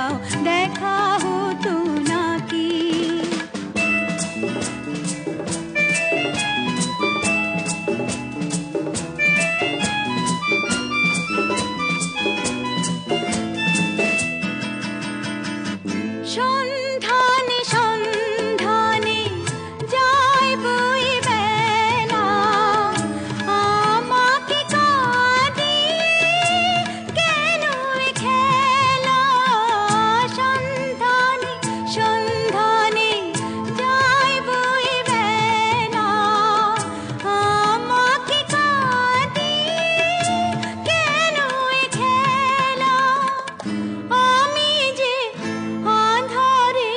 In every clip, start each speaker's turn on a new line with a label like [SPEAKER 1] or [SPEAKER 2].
[SPEAKER 1] কোথাও দেখা হতো নাকি। সন্ধানে সন্ধানে যাই বই বেলা, আমাকে কাঁদিয়ে কেন এ খেলা। সন্ধানে সন্ধানে যাই বই বেলা, আমাকে কাঁদিয়ে কেন এ খেলা। আমি যে আঁধারে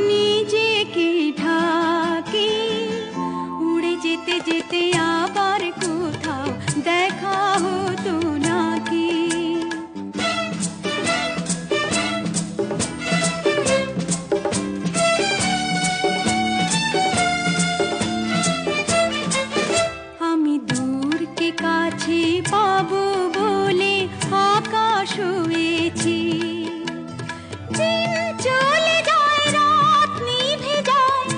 [SPEAKER 1] নিজেকে ঢাকি, উড়ে যেতে যেতে আবার কোথাও দেখা হতো নাকি। আমি দূরকে কাছে পাবো বলে আকাশ হয়েছি। দিন চলে যায়, রাত নিভে যায়,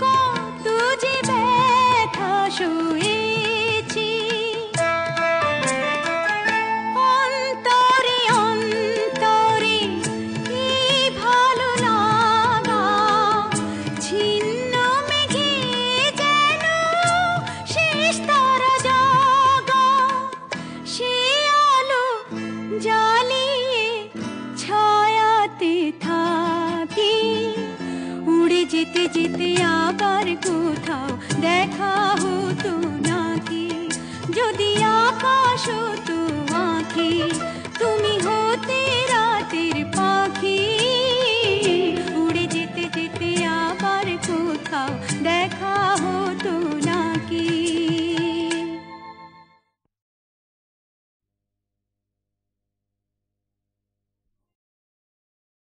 [SPEAKER 1] কত যে ব্যথা সয়েছি। অন্তরে অন্তরে কি ভালো লাগা, ছিন্ন মেঘে যেন শেষ তারা জাগা। সে আলো জ্বালিয়ে ছায়াতে থাকি, উড়ে যেতে যেতে আবার কোথাও দেখা হতো নাকি। যদি আকাশ হতো আঁখি।